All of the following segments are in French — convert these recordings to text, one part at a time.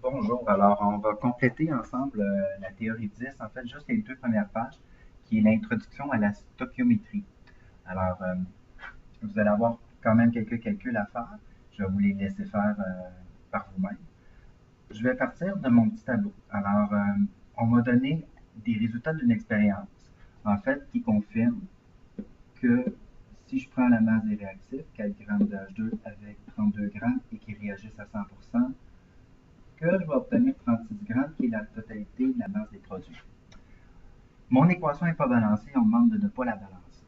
Bonjour, alors on va compléter ensemble la théorie 10, en fait juste les deux premières pages, qui est l'introduction à la stoichiométrie. Alors, vous allez avoir quand même quelques calculs à faire, je vais vous les laisser faire par vous-même. Je vais partir de mon petit tableau. Alors, on m'a donné des résultats d'une expérience, en fait, qui confirme que si je prends la masse des réactifs, 4 g de H2 avec 32 g et qui réagissent à 100%, que je vais obtenir 36 grammes, qui est la totalité de la masse des produits. Mon équation n'est pas balancée, on me demande de ne pas la balancer.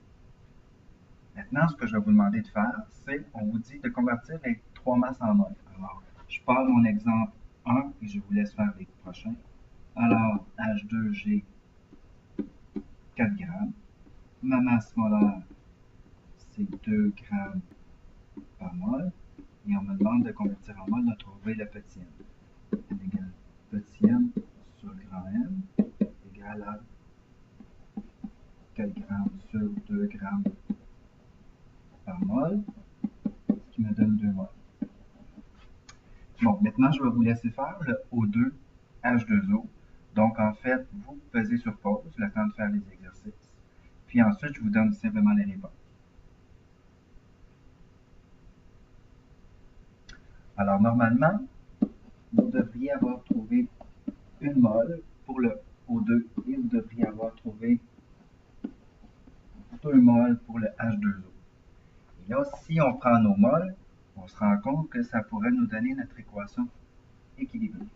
Maintenant, ce que je vais vous demander de faire, c'est, on vous dit de convertir les trois masses en mol. Alors, je pars mon exemple 1 et je vous laisse faire les prochains. Alors, H2, j'ai 4 grammes. Ma masse molaire, c'est 2 grammes par mol. Et on me demande de convertir en mol, de trouver le petit m. N égale petit m sur grand M égale à 4 grammes sur 2 grammes par mol, ce qui me donne 2 moles. Bon, maintenant, je vais vous laisser faire le O2 H2O. Donc, en fait, vous pesez sur pause, le temps de faire les exercices. Puis ensuite, je vous donne simplement les réponses. Alors, normalement, vous devriez avoir trouvé une mole pour le O2 et vous devriez avoir trouvé 2 moles pour le H2O. Et là, si on prend nos moles, on se rend compte que ça pourrait nous donner notre équation équilibrée.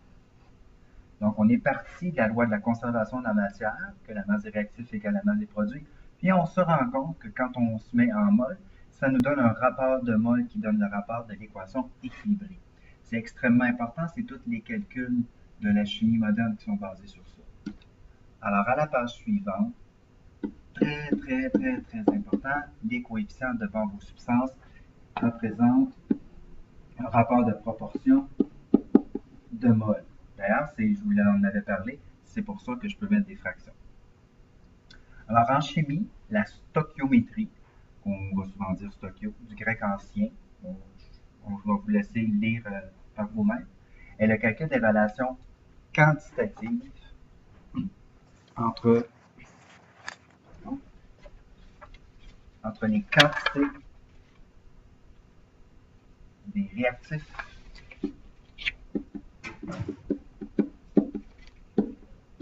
Donc, on est parti de la loi de la conservation de la matière, que la masse des réactifs égale la masse des produits, puis on se rend compte que quand on se met en mol, ça nous donne un rapport de mol qui donne le rapport de l'équation équilibrée. C'est extrêmement important, c'est tous les calculs de la chimie moderne qui sont basés sur ça. Alors, à la page suivante, très important, les coefficients devant vos substances représentent un rapport de proportion de mol. D'ailleurs, je vous en avais parlé, c'est pour ça que je peux mettre des fractions. Alors, en chimie, la stoichiométrie, on va souvent dire stoichio, du grec ancien, je vais vous laisser lire par vous-même, est le calcul des relations quantitatives entre les quantités des réactifs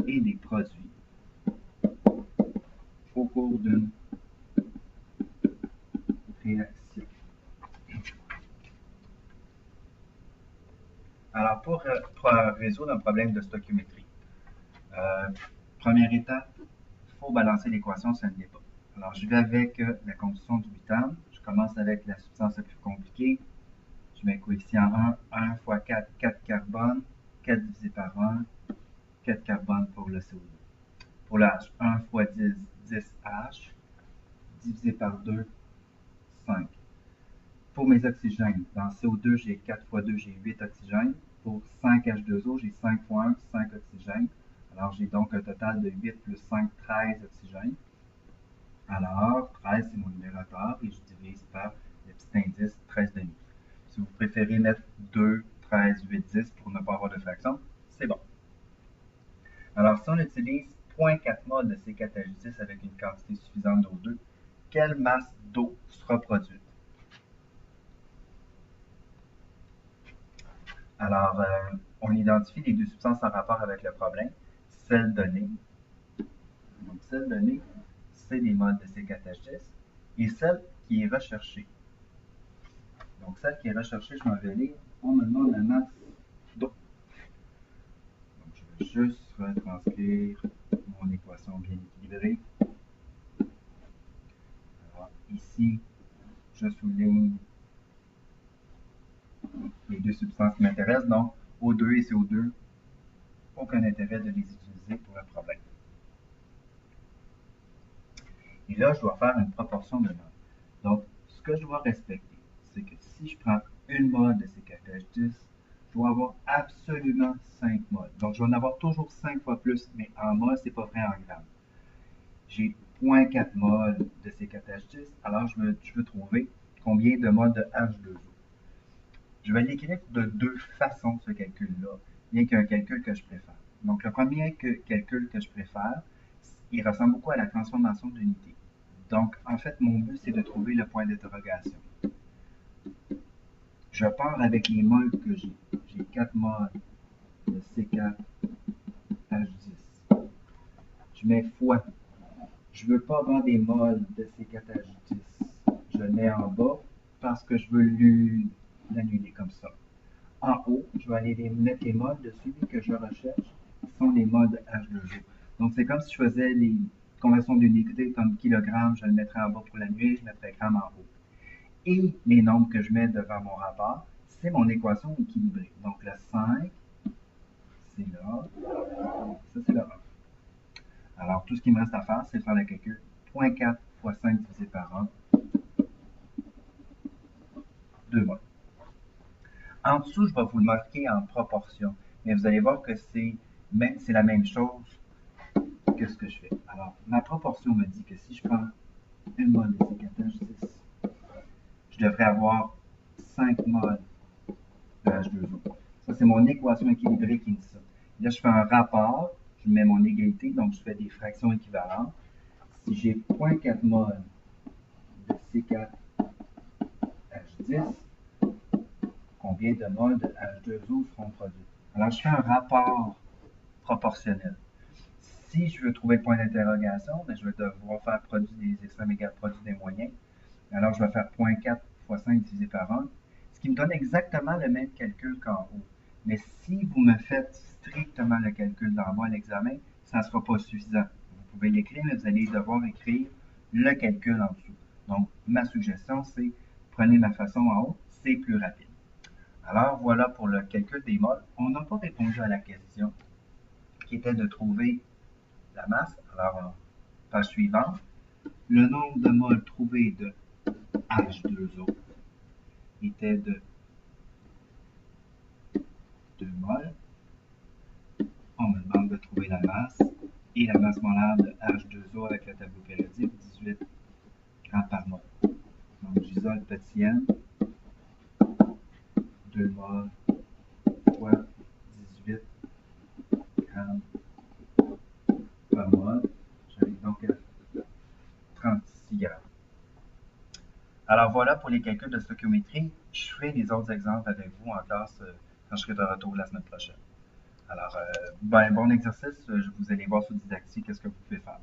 et des produits au cours d'une réaction. Alors, pour résoudre un problème de stoichiométrie, première étape, il faut balancer l'équation, ça ne l'est pas. Alors, je vais avec la composition du butane. Je commence avec la substance la plus compliquée. Je mets coefficient 1, 1 fois 4, 4 carbone, 4 divisé par 1, 4 carbone pour le CO2. Pour le H, 1 fois 10, 10 H, divisé par 2, 5. Pour mes oxygènes, dans CO2, j'ai 4 fois 2, j'ai 8 oxygènes. Pour 5 H2O, j'ai 5 fois 1, 5 oxygènes. Alors, j'ai donc un total de 8 plus 5, 13 oxygènes. Alors, 13, c'est mon numérateur et je divise par le petit indice 13 demi. Si vous préférez mettre 2, 13, 8, 10 pour ne pas avoir de fraction, c'est bon. Alors, si on utilise 0,4 mol de C4H10 avec une quantité suffisante d'O2, quelle masse d'eau sera produite? Alors, on identifie les deux substances en rapport avec le problème. Celle donnée, donc celle donnée, c'est les moles de C4H10, et celle qui est recherchée. Donc, celle qui est recherchée, je m'en vais lire, on me demande la masse d'eau. Donc, je vais juste retranscrire mon équation bien équilibrée. Alors, ici, je souligne les deux substances qui m'intéressent, donc O2 et CO2, aucun intérêt de les utiliser pour le problème. Et là, je dois faire une proportion de mol. Donc, ce que je dois respecter, c'est que si je prends une mol de C4H10, je dois avoir absolument 5 moles. Donc, je vais en avoir toujours 5 fois plus, mais en mol, ce n'est pas vrai en grammes. J'ai 0,4 mol de C4H10, alors je veux trouver combien de moles de H2O. Je vais l'écrire de deux façons, ce calcul-là, bien qu'il y ait un calcul que je préfère. Donc, le premier calcul que je préfère, il ressemble beaucoup à la transformation d'unité. Donc, en fait, mon but, c'est de trouver le point d'interrogation. Je pars avec les moles que j'ai. J'ai 4 moles de C4H10. Je mets fois. Je ne veux pas avoir des moles de C4H10. Je le mets en bas parce que je veux l'annuler comme ça. En haut, je vais aller mettre les modes de celui que je recherche, qui sont les modes H2O. Donc, c'est comme si je faisais les conversions d'unités comme kilogramme, je le mettrais en bas pour l'annuler, je mettrais gramme en haut. Et les nombres que je mets devant mon rapport, c'est mon équation équilibrée. Donc, le 5, c'est là, ça c'est le 1. Alors, tout ce qui me reste à faire, c'est de faire le calcul. 0.4 fois 5 divisé par 1, 2 moles. En dessous, je vais vous le marquer en proportion, mais vous allez voir que c'est la même chose que ce que je fais. Alors, ma proportion me dit que si je prends une mole de C4H10, je devrais avoir 5 moles de H2O. Ça, c'est mon équation équilibrée qui me dit ça. Là, je fais un rapport, je mets mon égalité, donc je fais des fractions équivalentes. Si j'ai 0.4 mol de C4H10, combien de moles de H2O seront produits? Alors, je fais un rapport proportionnel. Si je veux trouver le point d'interrogation, je vais devoir faire produit des extrêmes égale produit des moyens. Alors, je vais faire 0.4 fois 5 divisé par 1, ce qui me donne exactement le même calcul qu'en haut. Mais si vous me faites strictement le calcul d'en bas à l'examen, ça ne sera pas suffisant. Vous pouvez l'écrire, mais vous allez devoir écrire le calcul en dessous. Donc, ma suggestion, c'est prenez ma façon en haut, c'est plus rapide. Alors, voilà pour le calcul des moles. On n'a pas répondu à la question qui était de trouver la masse. Alors, page suivante, le nombre de moles trouvés de H2O était de 2 moles. On me demande de trouver la masse et la masse molaire de H2O avec le tableau périodique, 18 grammes par mol. Donc, j'isole petit n, 2 moles fois 18 grammes par mol. J'arrive donc à 36 grammes. Alors voilà pour les calculs de stoichiométrie. Je ferai des autres exemples avec vous en classe quand je serai de retour la semaine prochaine. Alors, bon exercice. Je vous allez voir sur Didactique qu'est-ce que vous pouvez faire.